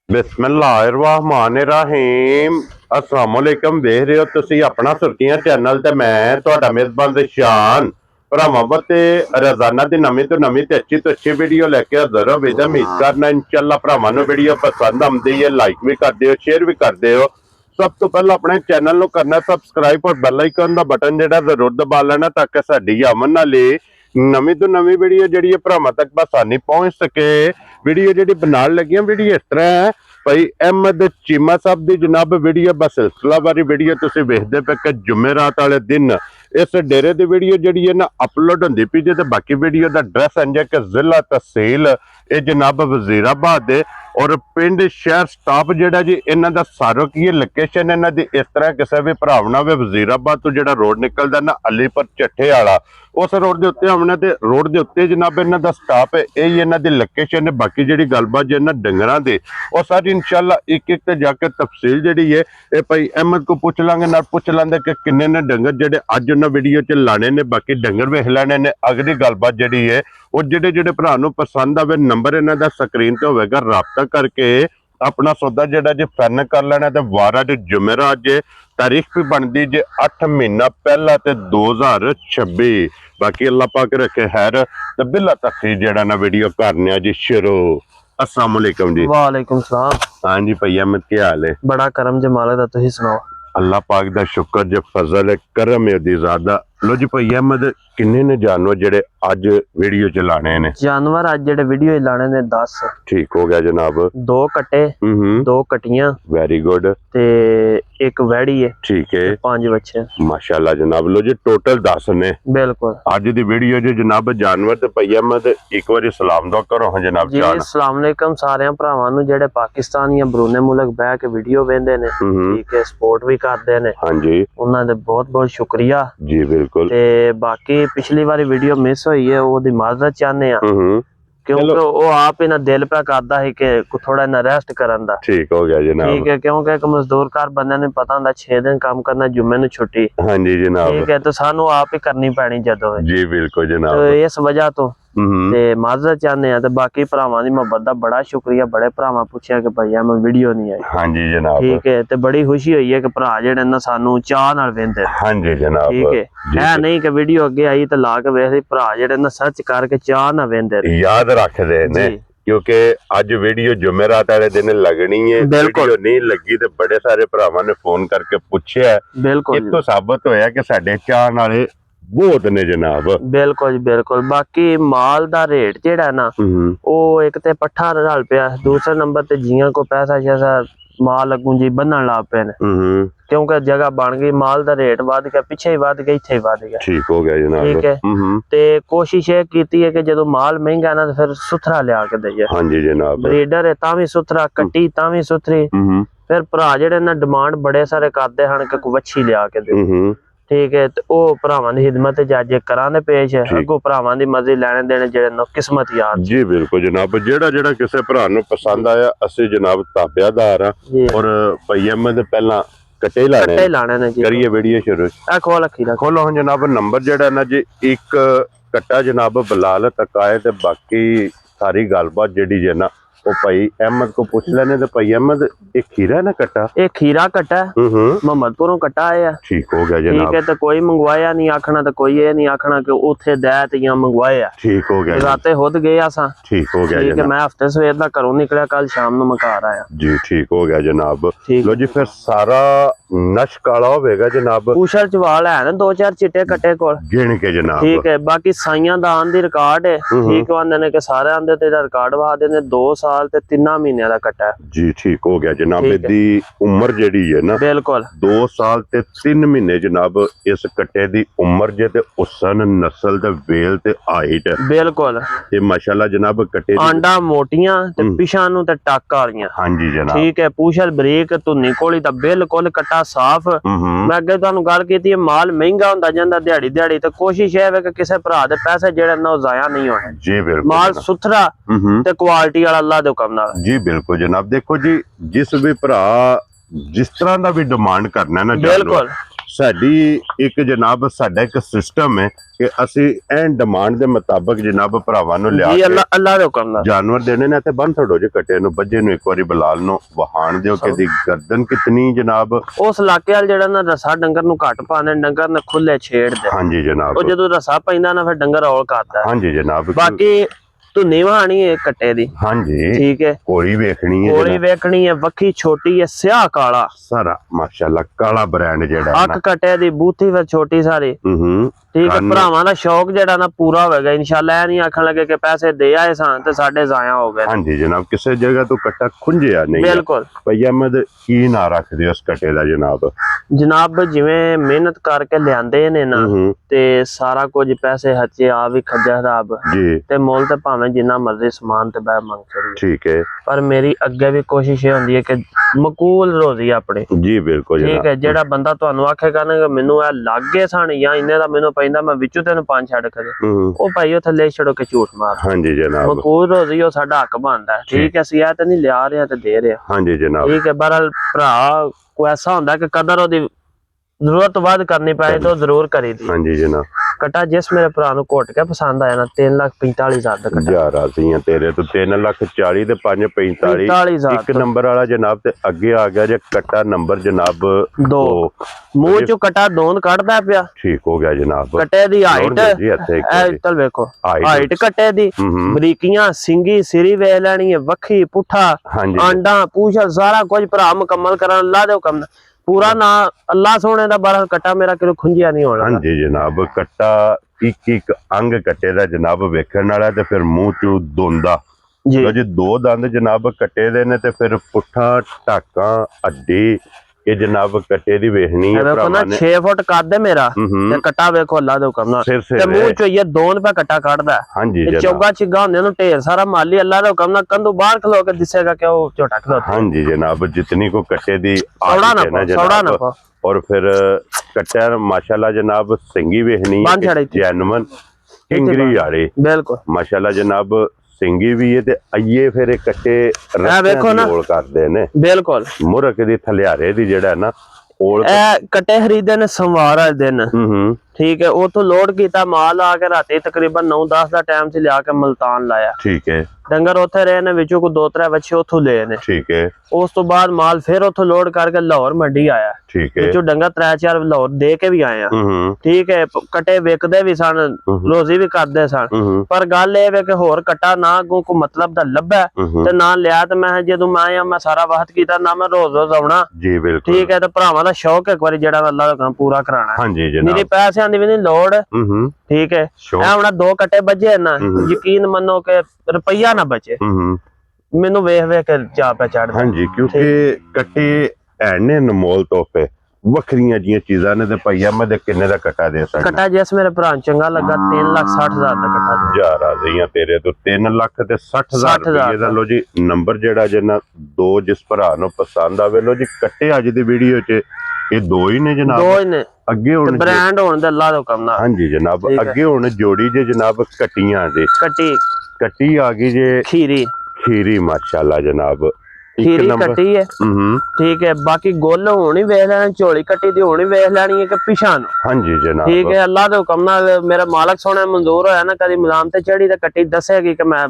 बिस्मिल्लाहिर्रहमानिर्रहीम अस्सलाम वालेकुम। देख रहे हो तुसी अपना सुर्खियां चैनल ते मैं तुहाडा मेजबान शान भरावां ते रोजाना दी नवीं तो अच्छी वीडियो लेके हाजिर हो। विद उम्मीद करना इंशाअल्लाह भरावां नूं वीडियो पसंद आउंदी है, लाइक भी कर दिओ, शेयर भी कर दिओ। सब तो पहले अपने चैनल नूं करना सबसक्राइब और बेल आइकन दा बटन जिहड़ा जरूर दबा लेना ताकि साडी आमन वाली नवीं तो नवीं वीडियो जिहड़ी है भरावां तक बसानी पहुंच सके। वीडियो जिहड़ी बनाउण लगी वीडियो इस तरह है, भाई अहमद चीमा साहब की जनाब वीडियो बस सिलसिलावारी वीडियो तुसीं वेखदे पे कि जुमेरात वाले दिन इस डेरे की वीडियो जिहड़ी है ना अपलोड होंदी पई जे। ते बाकी वीडियो का एड्रैस इंज है कि जिला तहसील ये जनाब वजीराबाद है और पिंड शहर स्टाफ जिहड़ा जी इन्हां दा सारो की लोकेशन इन्हां दी इस तरह किसी भी भरावना वे वजीराबाद तो जिहड़ा रोड निकलदा ना अलीपुर चट्ठे वाला उस रोड के उत्ते आउणा ते रोड के उत्ते जनाब इन्हां दा स्टाफ है, यही इन्हां दी लोकेशन है। बाकी जिहड़ी गलबात जे इन्हां डंगरां दी और सारी इंशाअल्लाह एक एक ते जाके तफसील जिहड़ी है ये भाई अहमद को पूछ लांगे ना पूछ लांगे कि किन्ने ने डंगर जिहड़े अज उन्हां वीडियो च लाने ने, बाकी डंगर वेख लैणे ने। अगली गलबात जिहड़ी है वो जिहड़े जिहड़े भरा नूं पसंद आवे नंबर इन्हां दा स्क्रीन ते होवेगा, राबता करके अपना सौदा जिहड़ा जे फाइनल कर लेना। ते वारा जे जुमेरात जे तारीख भी बनती जे 8 महीना पहला ते 2026। बाकी अल्लाह पाक रखे खैर ते बिला तक जिहड़ा ना वीडियो करने जी शुरू। अस्सलाम वालेकुम जी। वालेकुम सलाम। हाँ जी भाई अहमद क्या हाल है? बड़ा करम जे मालिक दा, तुसीं सुनाओ। अल्लाह पाक दा शुक्र जे फजल है करम है ओदी ज़्यादा। लो जी भाई अहमद किन्ने ने जानवर जेडे अज वीडियो च लाने ने? जानवर अज जेडे वीडियो लाने ने 10। ठीक हो गया जनाब। 2 कट्टे, 2 कटियां, वेरी गुड, ते एक वैड़ी है, ठीक है, 5 बच्चे माशाल्लाह जनाब। लो जी टोटल 10 ने बिल्कुल अज दी वीडियो जो जनाब जानवर ते भाई अहमद एक बारी सलाम दुआ करो हाँ जनाब जी। जान। अस्सलाम वालेकुम सारे भरावां नूं जेडे पाकिस्तान या बरूने मुल्क बह के वीडियो वेंदे ने, ठीक है, सपोर्ट भी करदे ने। हाँ जी उन्हां दे बहुत बहुत शुक्रिया जी बिल्कुल। ते बाकी पिछली बारी वीडियो मिस हुई है ओदी माजरत चाहने आ क्योंकि वो आप ही ना दिल पे करदा है कि थोड़ा ना रेस्ट करन दा। ठीक हो गया जनाब। ठीक है, क्योंकि एक मजदूर कार बंदे ने पता होंदा 6 दिन काम करना, जुम्मे नु छुट्टी। हाँ जी जनाब। ठीक है, तो सानू आप ही करनी पैनी जदों जी बिल्कुल जनाब। तो इस वजह तो ते माजरत चाहने आ। ते बाकी भरावां दी मोहब्बत दा बड़ा शुक्रिया। बड़े भरावां पूछया कि भाई मैं वीडियो नहीं आई। हाँ जी जनाब। ठीक है, ते बड़ी खुशी हुई है कि भरा जेड़े ना सानू चाह नाल वेंदे। हाँ जी जनाब। ठीक है, ऐ नहीं कि वीडियो अगे आई तो ला के वेख भरा जेड़े ना सर्च करके चाह ना वेंदे याद रख दे ने क्योंकि अज वीडियो जुमेरात वाले दिन लगनी है। वीडियो नहीं लगी तो बड़े सारे भरावां ने फोन करके पूछया, बिल्कुल इत्थों साबित होया कि साडे चाहण वाले बहुत ने जनाब। बिल्कुल बिल्कुल। बाकी माल दा रेट जेड़ा ना वो एक ते पट्ठा रल पिया, दूसरे नंबर ते जियां को पैसा शैसा माल अगू जी बन्नण ला पे ने क्योंकि जगह बन गई, माल दा रेट वध गया, पिछे ही वध गया, इत्थे ही वध गया। ठीक हो गया जनाब। ठीक है, ते कोशिश ये कीती है कि जदों माल महंगा ना फिर सुथरा लिया के दईए। हाँ जी जनाब। ब्रीडर है तां भी सुथरा, कट्टी तां भी सुथरी। फिर भरा जेड़े ना डिमांड बड़े सारे करदे हन कि कोई वच्छी लिया के दे। ठीक है, तो ओ भरावां दी खिदमत जाजे कराने पेश है। अगो भरावां दी मर्जी लेने देने जेड़े ना किस्मत यार। जी बिल्कुल जनाब। जेड़ा जेड़ा किसे भरा नूं पसंद आया असि जनाब ताबेदार हां और भाई अहमद पहला कटे लाने ने जी। करिए वीडियो शुरू। आ खोल अखीरा खोलो हम जनाब। नंबर जेड़ा ना जी एक कट्टा जनाब बिलाल तक आए ते बाकी सारी गलबात जेड़ी जे ना वो भाई अहमद को पूछ लेने। तो भाई अहमद एक खीरा ना कट्टा, एक खीरा कट्टा मोहम्मदपुरों कट्टा आया। ठीक हो गया जनाब। ठीक है, तो कोई मंगवाया नहीं आखना, तो कोई ये नहीं आखना कि उथे दैत या मंगवाया। ठीक हो गया। राते खुद गए असा। ठीक हो गया। ठीक है, मैं हफ्ते सवेर दा घरों निकलिया, कल शाम नूं मैं घर आया जी। ठीक हो गया जनाब। लो जी फिर सारा नश काला होवेगा जनाब। पूछल चवाल है ना 2-4 चिट्टे कट्टे कोल गिन के जनाब। ठीक है, बाकी साइयां दा आंदी रिकॉर्ड है। ठीक आंदे ने कि सारे आंदे तेरा रिकॉर्ड वा देने 2 साल ते 3 महीने दा कट्टा है जी। ठीक हो गया जनाब। दी उम्र जेड़ी है ना बिल्कुल 2 साल ते 3 महीने जनाब इस कट्टे दी उम्र जे ते उसन नस्ल ते वेल ते हाइट बिल्कुल ते माशाल्लाह जनाब कट्टे आंडा मोटियां ते पिछां नूं ते टक वालियां। हाँ जी जनाब। ठीक है, पूछल बरीक धुन्नी कोली दा बिल्कुल कट्टा साफ। मैं अगे तुहानू गल कीती है माल महंगा हुंदा जांदा दिहाड़ी दिहाड़ी, ते कोशिश है कि किसी भरा दे पैसे जेड़े ना जाया नहीं होने। जी बिल्कुल। माल सुथरा ते क्वालिटी वाला अल्लाह दे हुक्म नाल। जी बिल्कुल जनाब। देखो जी जिस भी भरा जिस तरह का भी डिमांड करना है ना बिल्कुल ਸਾਡੀ ਇੱਕ ਜਨਾਬ ਸਾਡਾ ਇੱਕ ਸਿਸਟਮ ਹੈ ਕਿ ਅਸੀਂ ਐਨ ਡਿਮਾਂਡ ਦੇ ਮੁਤਾਬਕ ਜਨਾਬ ਭਰਾਵਾਂ ਨੂੰ ਲਿਆ ਜੀ ਕੇ ਅੱਲਾ ਦੇ ਹੁਕਮ ਨਾਲ ਜਾਨਵਰ ਦੇਣੇ ਨੇ ਤੇ ਬੰਨ ਛੱਡੋ ਜੇ ਕੱਟੇ ਨੂੰ ਬੱਜੇ ਨੂੰ ਇੱਕ ਵਾਰੀ ਬਲਾਲ ਨੂੰ ਵਹਾਣ ਦਿਓ ਕਿ ਦੀ ਗਰਦਨ ਕਿਤਨੀ ਜਨਾਬ ਉਸ ਇਲਾਕੇ ਵਾਲ ਜਿਹੜਾ ਨਾ ਰਸਾ ਡੰਗਰ ਨੂੰ ਘੱਟ ਪਾਉਂਦੇ ਡੰਗਰ ਨੇ ਖੁੱਲੇ ਛੇੜਦੇ ਹਾਂਜੀ ਜਨਾਬ ਉਹ ਜਦੋਂ ਰਸਾ ਪੈਂਦਾ ਨਾ ਫਿਰ ਡੰਗਰ ਔਲ ਕਰਦਾ ਹਾਂਜੀ ਜਨਾਬ ਬਾਕੀ ਧੁੰਨੀ ਵਹਾਣੀ ਹੈ ਕੱਟੇ ਦੀ ਹਾਂਜੀ ਠੀਕ ਹੈ ਕੋਲੀ ਵੇਖਣੀ ਹੈ ਕੋਲੀ ਵੇਖਣੀ ਹੈ ਵੱਖੀ ਛੋਟੀ ਹੈ ਸਿਆਹ ਕਾਲਾ ਸਾਰਾ ਮਾਸ਼ਾਅੱਲਾ ਕਾਲਾ ਬ੍ਰਾਂਡ ਜਿਹੜਾ ਹੈ ਅੱਖ ਕੱਟੇ ਦੀ ਬੂਥੀ ਫਿਰ ਛੋਟੀ ਸਾਰੀ ਹੂੰ ਠੀਕ ਹੈ ਭਰਾਵਾਂ ਦਾ ਸ਼ੌਕ ਜਿਹੜਾ ਨਾ ਪੂਰਾ ਹੋਵੇਗਾ ਇਨਸ਼ਾਅੱਲਾ। ਇਹ ਨਹੀਂ ਆਖਣ ਲੱਗੇ ਕਿ ਪੈਸੇ ਦੇ ਆਏ ਸਾਂ ਤੇ ਸਾਡੇ ਜ਼ਾਇਆ ਹੋ ਗਏ ਹਾਂਜੀ ਜਨਾਬ ਕਿਸੇ ਜਗ੍ਹਾ ਤੋਂ ਕੱਟਾ ਖੁੰਝਿਆ ਨਹੀਂ ਬਿਲਕੁਲ ਭਈ ਅਹਿਮਦ ਕੀ ਨਾ ਰੱਖਦੇ ਉਸ ਕੱਟੇ ਦਾ ਜਨਾਬ ਜਿਵੇਂ ਮਿਹਨਤ ਕਰਕੇ ਲਿਆਂਦੇ ਨੇ ਨਾ ਤੇ ਸਾਰਾ ਕੁਝ ਪੈਸੇ ਹੱਥੇ ਆ ਵੀ ਖੱਜਾ ਖਰਾਬ ਜੀ ਤੇ ਮੁੱਲ ਤੇ ਭਾਵੇਂ ਜਿੰਨਾ ਮਰਜ਼ੀ ਸਮਾਨ ਤੇ ਬੈ ਮੰਗ ਚੜੀ ਠੀਕ ਹੈ ਪਰ ਮੇਰੀ ਅੱਗੇ ਵੀ ਕੋਸ਼ਿਸ਼ ਇਹ ਹੁੰਦੀ ਹੈ ਕਿ ਮਕੂਲ ਰੋਜ਼ੀ ਆਪਣੇ ਜੀ ਬਿਲਕੁਲ ਠੀਕ ਹੈ ਜਿਹੜਾ ਬੰਦਾ ਤੁਹਾਨੂੰ ਆਖੇਗਾ ਨਾ ਮੈਨੂੰ ਇਹ ਲੱਗੇ ਸਣ ਜਾਂ ਇੰਨੇ ਦਾ ਮੈਨੂੰ ਪੈਂਦਾ ਮੈਂ ਵਿੱਚੋਂ ਤੈਨੂੰ 5 ਛੱਡ ਕੇ ਉਹ ਭਾਈ ਉਹ ਥੱਲੇ ਛੱਡੋ ਕੇ ਝੂਠ ਮਾਰ ਹਾਂਜੀ ਜਨਾਬ ਮਕੂਲ ਰੋਜ਼ੀ ਉਹ ਸਾਡਾ ਹੱਕ ਬਣਦਾ ਠੀਕ ਹੈ ਅਸੀਂ ਇਹ ਤੇ ਨਹੀਂ ਲਿਆ ਰਹੇ ਤੇ ਦੇ ਰਹੇ ਹਾਂਜੀ ਜਨਾਬ ਠੀਕ ਹੈ ਬਹਰਹਾਲ ਭਰਾ ਕੋਈ ਐਸਾ ਹੁੰਦਾ ਕਿ ਕਦਰ ਉਹਦੀ ਜ਼ਰੂਰਤ ਵੱਧ ਕਰਨੀ ਪਏ ਤਾਂ ਜ਼ਰੂਰ ਕਰੀਦੀ ਹਾਂਜੀ ਜਨਾਬ ਕਟਾ ਜਿਸ ਮੇਰੇ ਭਰਾ ਨੂੰ ਘੁੱਟ ਕੇ ਪਸੰਦ ਆਇਆ ਨਾ 3,45,000 ਦਾ ਕਟਾ ਜਾ ਰਾਜ਼ੀਆਂ ਤੇਰੇ ਤੋਂ 3,40,000 ਤੇ 5,45,000 ਇੱਕ ਨੰਬਰ ਵਾਲਾ ਜਨਾਬ ਤੇ ਅੱਗੇ ਆ ਗਿਆ ਜੇ ਕਟਾ ਨੰਬਰ ਜਨਾਬ 2 ਮੂੰਹ ਚੋਂ ਕਟਾ ਦੋਨ ਕੱਢਦਾ ਪਿਆ ਠੀਕ ਹੋ ਗਿਆ ਜਨਾਬ ਕਟੇ ਦੀ ਹਾਈਟ ਇੱਧਰ ਵੇਖੋ ਹਾਈਟ ਕਟੇ ਦੀ ਬਰੀਕੀਆਂ ਸਿੰਗੀ ਸਿਰੀ ਵੇਖ ਲੈਣੀ ਹੈ ਵੱਖੀ ਪੁੱਠਾ ਆਂਡਾ ਪੂਛਲ ਸਾਰਾ ਕੁਝ ਭਰਾ ਮੁਕੰਮਲ ਕਰਨ ਅੱਲਾ ਦੇ ਹੁਕਮ ਪੂਰਾ ਨਾ ਅੱਲਾ ਸੋਹਣੇ ਦਾ ਬਾਰਾ ਕਟਾ ਮੇਰਾ ਕਿਲੋ ਖੁੰਝਿਆ ਨਹੀਂ ਹੋਣਾ ਹਾਂਜੀ ਜਨਾਬ ਕਟਾ ਇੱਕ ਅੰਗ ਕੱਟੇ ਦਾ ਜਨਾਬ ਵੇਖਣ ਵਾਲਾ ਤੇ ਫਿਰ ਮੂੰਹ ਚੋਂ ਦੋਂਦਾ ਜੀ 2 ਦੰਦ ਜਨਾਬ ਕੱਟੇ ਦੇ ਨੇ ਤੇ ਫਿਰ ਪੁੱਠਾ ਢਾਕਾਂ ਅੱਡੀ ਇਹ ਜਨਾਬ ਕੱਟੇ ਦੀ ਵੇਖਣੀ ਹੈ ਵੇਖੋ ਨਾ 6 ਫੁੱਟ ਕੱਦ ਹੈ ਮੇਰਾ ਤੇ ਕਟਾ ਵੇਖੋ ਅੱਲਾ ਦੇ ਹੁਕਮ ਨਾਲ ਤੇ ਮੂੰਹ ਚੋਂ ਇਹ 2 ਰੁਪਏ ਕਟਾ ਕੱਢਦਾ ਹਾਂਜੀ ਜਨਾਬ ਚੌਗਾ ਚਿਗਾ ਹੁੰਦੇ ਨੂੰ ਢੇਰ ਸਾਰਾ ਮਾਲੀ ਅੱਲਾ ਦੇ ਹੁਕਮ ਨਾਲ ਕੰਦੂ ਬਾਹਰ ਖਲੋ ਕੇ ਦਿਸੇਗਾ ਕਿ ਉਹ ਝੋਟਾ ਖਲੋ ਹਾਂਜੀ ਜਨਾਬ ਜਿਤਨੀ ਕੋ ਕਟੇ ਦੀ ਸੌੜਾ ਨਾ और फिर कट्टा माशाल्लाह जनाब सिंगी वेखनी है जैनमन किंगरी यारे बिल्कुल माशाल्लाह जनाब सिंगी भी है ते आइए फिर कट्टे ਵੇਖੋ ਨਾ ओल करदे ने बिल्कुल मुरक दी थलियारे दी जेड़ा है ना ओल कट्टे खरीदे ने सोमवार वाले दिन ठीक है उतो लोड किया माल आके राती तकरीबन 9-10 का टाइम से लिया के मुल्तान लाया ठीक है डंगर उथे रहे ने विचों को 2-3 बच्चे उथों ले ने ठीक है उस तो बाद माल फिर उथों लोड करके लाहौर मंडी आया ठीक है विचों डंगर 3-4 लाहौर दे के भी आए ठीक है कट्टे विकदे भी सन रोजी भी करदे सन पर गल ए वे कि होर कट्टा ना को मतलब दा लब्बा ते ना लिया ते मैं जदों मैं आया मैं सारा वक्त कीता ना मैं रोज आउणा जी बिल्कुल ठीक है ते भरावां दा शौक एक बारी जेड़ा अल्लाह दा काम पूरा कराना हां जी जनाब मेरे पैसे दी भी नहीं लोड़ ठीक है ए हुण 2 कट्टे बजे ना यकीन मनो के रुपया ना बचे मैनू वेख वेख के चा पे चढ़ हां जी क्योंकि कट्टे ऐने अनमोल तोहफे वखरियां जियां चीज़ां ने ते भैया मैं दे किन्ने दा कट्टा दे सकदा कट्टा जिस मेरे भरा चंगा लगा 3,60,000 दा कट्टा दे जा राज़ियां तेरे तो 3,60,000 रुपये दा लो जी नंबर जेड़ा जना 2 जिस भरा नु पसंद आवे लो जी कट्टे अज दी वीडियो च ये 2 ही ने जनाब 2 ही ने ਅੱਗੇ ਹੁਣ ਬ੍ਰਾਂਡ ਹੋਣ ਦਾ ਅੱਲਾ ਦਾ ਹੁਕਮ ਨਾਲ ਹਾਂਜੀ ਜਨਾਬ ਅੱਗੇ ਹੁਣ ਜੋੜੀ ਜੇ ਜਨਾਬ ਕਟੀਆਂ ਦੇ ਕੱਟੀ ਆ ਗਈ ਜੇ ਖੀਰੀ ਮਾਸ਼ਾਅੱਲਾ ਜਨਾਬ ਖੀਰੀ ਕੱਟੀ ਹੈ ਠੀਕ ਹੈ ਬਾਕੀ ਗੁੱਲ ਹੋਣੀ ਵੇਖ ਲੈਣੀ ਝੋਲੀ ਕੱਟੀ ਦੀ ਹੋਣੀ ਵੇਖ ਲੈਣੀ ਹੈ ਕਿ ਪਿਛਾਂ ਨੂੰ ਹਾਂਜੀ ਜਨਾਬ ਠੀਕ ਹੈ ਅੱਲਾ ਦੇ ਹੁਕਮ ਨਾਲ ਮੇਰਾ ਮਾਲਕ ਸੋਹਣਾ ਮਨਜ਼ੂਰ ਹੋਇਆ ਨਾ ਕਦੀ ਮਜ਼ਾਮ ਤੇ ਚੜੀ ਤੇ ਕੱਟੀ ਦੱਸੇਗੀ ਕਿ ਮੈਂ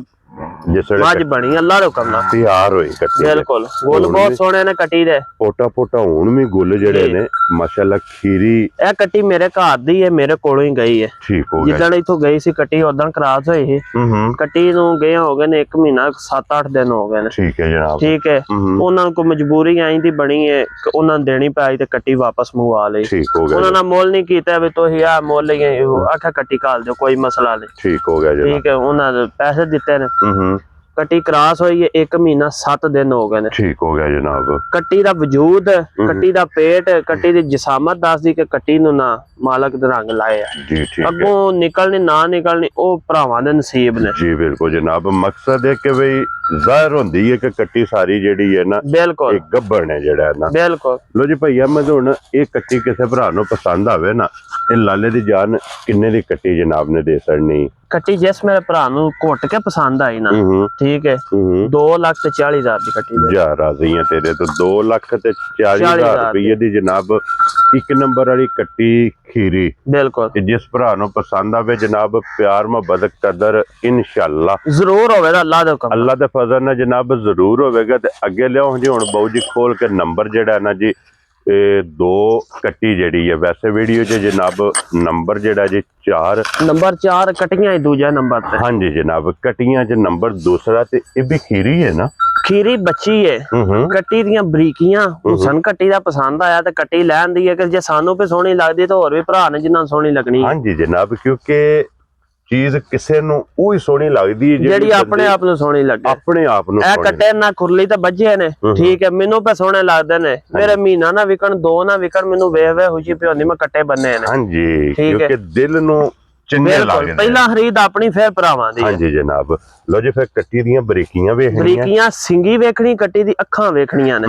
ਅੱਜ ਬਣੀ ਅੱਲਾ ਦੇ ਹੁਕਮ ਨਾਲ ਤਿਆਰ ਹੋਈ ਕੱਟੀ ਬਿਲਕੁਲ ਗੁੱਲ ਬਹੁਤ ਸੋਹਣੇ ਨੇ ਕੱਟੀ ਦੇ ਪੋਟਾ ਹੁਣ ਵੀ ਗੁੱਲ ਜਿਹੜੇ ਨੇ ਮਾਸ਼ਾਅੱਲਾ ਖੀਰੀ ਇਹ ਕੱਟੀ ਮੇਰੇ ਘਰ ਦੀ ਹੈ ਮੇਰੇ ਕੋਲੋਂ ਹੀ ਗਈ ਹੈ ਠੀਕ ਹੋ ਗਿਆ ਜਿੱਦਣ ਇੱਥੋਂ ਗਈ ਸੀ ਕੱਟੀ ਉਦੋਂ ਕਰਾਸ ਹੋਈ ਸੀ ਕੱਟੀ ਨੂੰ ਗਏ ਹੋ ਗਏ ਨੇ 1 ਮਹੀਨਾ 7-8 ਦਿਨ ਹੋ ਗਏ ਨੇ ਠੀਕ ਹੈ ਜਨਾਬ ਠੀਕ ਹੈ ਉਹਨਾਂ ਨੂੰ ਕੋਈ ਮਜਬੂਰੀ ਆਈ ਦੀ ਬਣੀ ਹੈ ਉਹਨਾਂ ਨੂੰ ਦੇਣੀ ਪਈ ਤੇ ਕੱਟੀ ਵਾਪਸ ਮੰਗਵਾ ਲਈ ਠੀਕ ਹੋ ਗਿਆ ਉਹਨਾਂ ਨੇ ਮੁੱਲ ਨਹੀਂ ਕੀਤਾ ਵੀ ਤੁਸੀਂ ਆ ਮੁੱਲ ਲਈ ਆਖਾ ਕੱਟੀ ਕਾਲ ਦਿਓ ਕੋਈ ਮਸਲਾ ਨਹੀਂ ਠੀਕ ਹੋ ਗਿਆ ਜਨਾਬ ਠੀਕ ਹੈ ਉਹਨਾਂ ਦੇ ਪੈਸੇ ਦਿੱਤੇ ਨੇ ਕੱਟੀ ਕਰਾਸ ਹੋਈ ਹੈ 1 ਮਹੀਨਾ 7 ਦਿਨ ਹੋ ਗਏ ਨੇ ਠੀਕ ਹੋ ਗਿਆ ਜਨਾਬ ਕੱਟੀ ਦਾ ਵਜੂਦ ਕੱਟੀ ਦਾ ਪੇਟ ਕੱਟੀ ਦੀ ਜਿਸਾਮਤ ਦੱਸਦੀ ਕਿ ਕੱਟੀ ਨੂੰ ਨਾ ਮਾਲਕ ਦੇ ਰੰਗ ਲਾਏ ਆ ਜੀ ਠੀਕ ਅੱਗੋਂ ਨਿਕਲਣੀ ਨਾ ਨਿਕਲਣੀ ਉਹ ਭਰਾਵਾਂ ਦੇ ਨਸੀਬ ਨੇ ਜੀ ਬਿਲਕੁਲ ਜਨਾਬ ਮਕਸਦ ਹੈ ਕਿ ਬਈ ਜ਼ਾਹਿਰ ਹੁੰਦੀ ਹੈ ਕਿ ਕੱਟੀ ਸਾਰੀ ਜਿਹੜੀ ਹੈ ਨਾ ਬਿਲਕੁਲ ਇੱਕ ਗੱਭਣ ਹੈ ਜਿਹੜਾ ਨਾ ਬਿਲਕੁਲ ਲੋ ਜੀ ਭਈਆ ਮੈਂ ਹੁਣ ਇਹ ਕੱਟੀ ਕਿਸੇ ਭਰਾ ਨੂੰ ਪਸੰਦ ਆਵੇ ਨਾ ਇਹ ਲਾਲੇ ਦੀ ਜਾਨ ਕਿੰਨੇ ਦੀ ਕੱਟੀ ਜਨਾਬ ਨੇ ਦੇ ਸੜਨੀ? ਕੱਟੀ ਜਿਸ ਮੇਰੇ ਭਰਾ ਨੂੰ ਘੁੱਟ ਕੇ ਪਸੰਦ ਆਈ ਨਾ, ਠੀਕ ਹੈ, 2,40,000 ਦੀ ਕੱਟੀ ਦੇ। ਜਾ ਰਾਜ਼ੀ ਆ ਤੇਰੇ ਤੋਂ 2,40,000 ਰੁਪਏ ਦੀ ਜਨਾਬ ਇੱਕ ਨੰਬਰ ਵਾਲੀ ਕੱਟੀ ਖੀਰੀ। ਬਿਲਕੁਲ, ਜਿਸ ਭਰਾ ਨੂੰ ਪਸੰਦ ਆਵੇ ਜਨਾਬ, ਪਿਆਰ ਮੁਹੱਬਤ ਕਦਰ ਇਨਸ਼ਾਅੱਲਾ ਜ਼ਰੂਰ ਹੋਵੇਗਾ, ਅੱਲਾ ਦਾ ਹੁਕਮ, ਅੱਲਾ ਦੇ ਫਜ਼ਲ ਨਾਲ ਜਨਾਬ ਜ਼ਰੂਰ ਹੋਵੇਗਾ। ਤੇ ਅੱਗੇ ਲਿਆਓ ਜੀ ਹੁਣ ਬਾਊ ਜੀ ਖੋਲ ਕੇ ਨੰਬਰ ਜਿਹੜਾ ਨਾ ਜੀ, ਇਹ 2 ਕੱਟੀ ਜਿਹੜੀ ਹੈ, ਵੈਸੇ ਵੀਡੀਓ 'ਚ ਜਨਾਬ ਨੰਬਰ ਜਿਹੜਾ ਜੀ 4 ਨੰਬਰ 4 ਕਟੀਆਂ ਹੀ ਦੂਜਾ ਨੰਬਰ ਤੇ। ਹਾਂਜੀ ਜਨਾਬ, ਕਟੀਆਂ 'ਚ ਨੰਬਰ ਦੂਸਰਾ ਤੇ ਇਹ ਵੀ ਖੀਰੀ ਹੈ ਨਾ, ਖੀਰੀ ਬੱਚੀ ਹੈ। ਕੱਟੀ ਦੀਆਂ ਬਰੀਕੀਆਂ ਹੁਸਨ ਕੱਟੀ ਦਾ ਪਸੰਦ ਆਇਆ ਤੇ ਕੱਟੀ ਲੈਣ ਦੀ ਹੈ ਕਿ ਜੇ ਸਾਨੂੰ ਵੀ ਸੋਹਣੀ ਲੱਗਦੀ ਤਾਂ ਹੋਰ ਵੀ ਭਰਾ ਨੇ ਜਿੰਨਾਂ ਸੋਹਣੀ ਲੱਗਣੀ। ਹਾਂਜੀ ਜਨਾਬ, ਕਿਉਂਕਿ ਚੀਜ਼ ਕਿਸੇ ਨੂੰ ਉਹੀ ਸੋਹਣੀ ਲੱਗਦੀ ਹੈ ਜਿਹੜੀ ਆਪਣੇ ਆਪ ਨੂੰ ਸੋਹਣੀ ਲੱਗੇ। ਆਪਣੇ ਆਪ ਨੂੰ ਇਹ ਕੱਟੇ ਨਾ ਖੁਰਲੀ ਤੇ ਵੱਜੇ ਨੇ, ਠੀਕ ਹੈ, ਮੈਨੂੰ ਪੇ ਸੋਹਣੇ ਲੱਗਦੇ ਨੇ। ਮੇਰੇ ਮਹੀਨਾ ਨਾ ਵਿਕਣ 2 ਨਾ ਵਿਕਣ, ਮੈਨੂੰ ਵੇਖ ਵੇ ਖੁਸ਼ੀ ਪਿਆਉਂਦੀ ਮੈਂ ਕੱਟੇ ਬੰਨੇ ਨੇ। ਹਾਂਜੀ, ਕਿਉਂਕਿ ਦਿਲ ਨੂੰ ਚੰਗੇ ਲੱਗਦੇ। ਪਹਿਲਾਂ ਖਰੀਦ ਆਪਣੀ ਫਿਰ ਭਰਾਵਾਂ ਦੀ। ਹਾਂਜੀ ਜਨਾਬ, ਲੋ ਜੀ ਫਿਰ ਕੱਟੀ ਦੀਆਂ ਬਰੀਕੀਆਂ ਵੇਖਣੀਆਂ, ਬਰੀਕੀਆਂ ਸਿੰਗੀ ਵੇਖਣੀ, ਕੱਟੀ ਦੀ ਅੱਖਾਂ ਵੇਖਣੀਆਂ ਨੇ,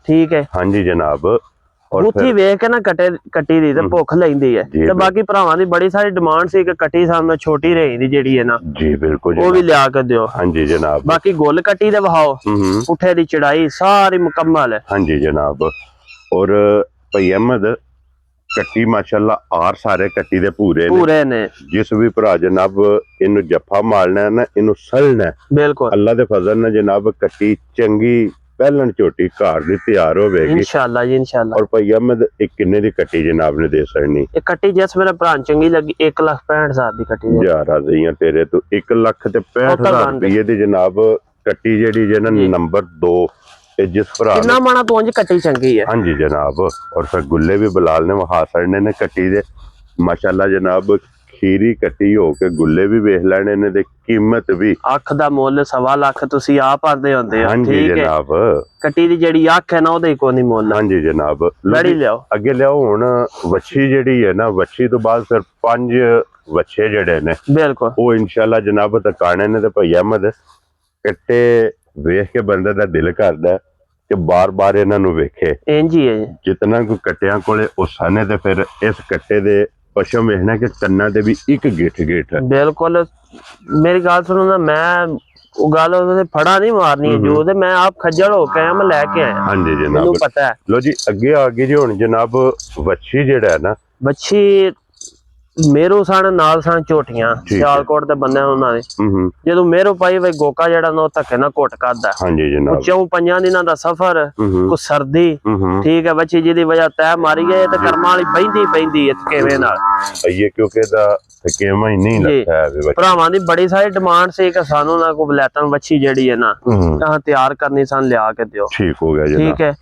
ਠੀਕ ਹੈ। ਹਾਂਜੀ ਜਨਾਬ, ਉੱਥੀ ਵੇਖ ਕੇ ਨਾ ਕੱਟੀ ਦੀ ਤੇ ਭੁੱਖ ਲੈਂਦੀ ਹੈ। ਤੇ ਬਾਕੀ ਭਰਾਵਾਂ ਦੀ ਬੜੀ ਸਾਰੀ ਡਿਮਾਂਡ ਸੀ ਕਿ ਕੱਟੀ ਸਾਹਮਣੇ ਛੋਟੀ ਰਹੀ ਜਿਹੜੀ ਹੈ ਨਾ, ਜੀ ਬਿਲਕੁਲ ਉਹ ਵੀ ਲਿਆ ਕੇ ਦਿਓ। ਹਾਂਜੀ ਜਨਾਬ, ਬਾਕੀ ਗੁੱਲ ਕੱਟੀ ਦੇ ਵਹਾਓ, ਪੁੱਠੇ ਦੀ ਚੜਾਈ ਸਾਰੀ ਮੁਕੰਮਲ ਹੈ। ਹਾਂਜੀ ਜਨਾਬ, ਔਰ ਭਈ ਅਹਿਮਦ ਕੱਟੀ ਮਾਸ਼ਾਅੱਲਾ ਆਰ ਸਾਰੇ ਕੱਟੀ ਦੇ ਪੂਰੇ ਨੇ। ਜਿਸ ਵੀ ਭਰਾ ਜਨਾਬ ਇਹਨੂੰ ਜੱਫਾ ਮਾਰਨਾ ਨਾ, ਇਹਨੂੰ ਸਲਣਾ, ਬਿਲਕੁਲ ਅੱਲਾ ਦੇ ਫਜ਼ਲ ਨਾਲ ਜਨਾਬ ਕੱਟੀ ਚੰਗੀ ਪਹਿਲਣ ਝੋਟੀ ਘਰ ਦੀ ਤਿਆਰ ਹੋਵੇਗੀ ਇਨਸ਼ਾਅੱਲਾ ਜੀ, ਇਨਸ਼ਾਅੱਲਾ। ਔਰ ਭਈ ਅਹਿਮਦ ਇਹ ਕਿੰਨੇ ਦੀ ਕੱਟੀ ਜਨਾਬ ਨੇ ਦੇ ਸੜਨੀ? ਇਹ ਕੱਟੀ ਜਿਸ ਮੇਰੇ ਭਰਾ ਚੰਗੀ ਲੱਗੀ 1,65,000 ਦੀ ਕੱਟੀ ਹੈ। ਯਾਰ ਆ ਜਈਆਂ ਤੇਰੇ ਤੋਂ 1,65,000 ਰੁਪਏ ਦੀ ਜਨਾਬ ਕੱਟੀ ਜਿਹੜੀ ਜੇ ਨਾ ਨੰਬਰ 2 ਤੇ ਜਿਸ ਭਰਾ ਕਿੰਨਾ ਮਾਣਾ ਤੋਂ ਉਂਝ ਕੱਟੀ ਚੰਗੀ ਹੈ। ਹਾਂਜੀ ਜਨਾਬ, ਔਰ ਫਿਰ ਗੁੱਲੇ ਵੀ ਬਲਾਲ ਨੇ ਵਹਾ ਸੜਨੇ ਨੇ ਕੱਟੀ ਦੇ ਮਾਸ਼ਾਅੱਲਾ ਜਨਾਬ। ਖੀਰੀ ਕੱਟੀ ਹੋ ਕੇ ਗੁੱਲੇ ਵੀ ਵੇਖ ਲੈਣੇ ਨੇ ਤੇ ਕੀਮਤ ਵੀ ਅੱਖ ਦਾ ਮੁੱਲ 1.25 ਲੱਖ ਤੁਸੀਂ ਆਪ ਆਂਦੇ ਹੁੰਦੇ ਹੋ, ਹਾਂਜੀ ਜਨਾਬ। ਕੱਟੀ ਦੀ ਜਿਹੜੀ ਅੱਖ ਹੈ ਨਾ ਉਹਦੇ ਕੋਈ ਨਹੀਂ ਮੁੱਲ। ਹਾਂਜੀ ਜਨਾਬ, ਲੜੀ ਲਿਆਓ ਅੱਗੇ ਲਿਆਓ ਹੁਣ ਵੱਛੀ ਜਿਹੜੀ ਹੈ ਨਾ, ਵੱਛੀ ਤੋਂ ਬਾਅਦ ਫਿਰ 5 ਵੱਛੇ ਜਿਹੜੇ ਨੇ ਬਿਲਕੁਲ ਉਹ ਇਨਸ਼ਾਅੱਲਾ ਜਨਾਬ ਤਕਾਣੇ ਨੇ। ਤੇ ਭਈ ਅਹਿਮਦ ਕੱਟੇ ਵੇਖ ਕੇ ਬੰਦੇ ਦਾ ਦਿਲ ਕਰਦਾ ਕਿ ਬਾਰ-ਬਾਰ ਇਹਨਾਂ ਨੂੰ ਵੇਖੇ। ਇੰਜ ਹੀ ਹੈ, ਜਿਤਨਾ ਕੋਈ ਕੱਟਿਆਂ ਕੋਲੇ ਉਸਾਂ ਨੇ ਤੇ ਫਿਰ ਇਸ ਕੱਟੇ ਦੇ ਪਸ਼ਮ ਵੇਖਣਾ ਕਿ ਕੰਨਾਂ ਦੇ ਵੀ ਇੱਕ ਗਿੱਠ ਬਿਲਕੁਲ। ਮੇਰੀ ਗੱਲ ਸੁਣੋ ਨਾ, ਮੈਂ ਉਹ ਗੱਲ ਉਹਦੇ ਫੜਾ ਨਹੀਂ ਮਾਰਨੀ ਜੋ ਤੇ ਮੈਂ ਆਪ ਖੱਜਲ ਹੋ ਕੇ ਮੈਂ ਲੈ ਕੇ ਆਇਆ। ਹਾਂਜੀ ਜਨਾਬ, ਮੈਨੂੰ ਪਤਾ ਹੈ। ਲੋ ਜੀ ਅੱਗੇ ਆ ਗਈ ਜੀ ਹੁਣ ਜਨਾਬ ਵੱਛੀ ਜਿਹੜਾ ਹੈ ਨਾ, ਵੱਛੀ ਮੇਰੂ ਸਣ ਨਾਲ ਸਣ ਝੋਟੀਆਂ ਸਿਆਲਕੋਟ ਦੇ ਬੰਦੇ ਉਹਨਾਂ ਦੇ ਜਦੋਂ ਮੇਰੂ ਪਾਈ ਵੇ ਗੋਕਾ ਜਿਹੜਾ ਨਾ ਉਹ ਧੱਕੇ ਨਾਲ ਘੁੱਟ ਕਰਦਾ। ਹਾਂਜੀ ਜਨਾਬ, 4-5 ਦਿਨਾਂ ਦਾ ਸਫ਼ਰ, ਕੋ ਸਰਦੀ, ਠੀਕ ਹੈ। ਬੱਚੀ ਜਿਹਦੀ ਵਜ੍ਹਾ ਤੈ ਮਾਰੀ ਗਏ ਤੇ ਕਰਮਾਂ ਵਾਲੀ ਬੈਂਦੀ ਕਿਵੇਂ ਨਾਲ ਇਹ ਕਿਉਂਕਿ ਦਾ ਥਕੇਵਾਂ ਹੀ ਨਹੀਂ ਲੱਗਦਾ ਹੈ। ਭਰਾਵਾਂ ਦੀ ਬੜੀ ਸਾਰੀ ਡਿਮਾਂਡ ਸੀ ਕਿ ਸਾਨੂੰ ਨਾ ਕੋ ਬਲੈਤਨ ਵੱਛੀ ਜਿਹੜੀ ਹੈ ਨਾ ਤਾਂ ਤਿਆਰ ਕਰਨੀ, ਸਾਨੂੰ ਲਿਆ ਕੇ ਦਿਓ। ਠੀਕ ਹੋ ਗਿਆ ਜਨਾਬ, ਠੀਕ ਹੈ।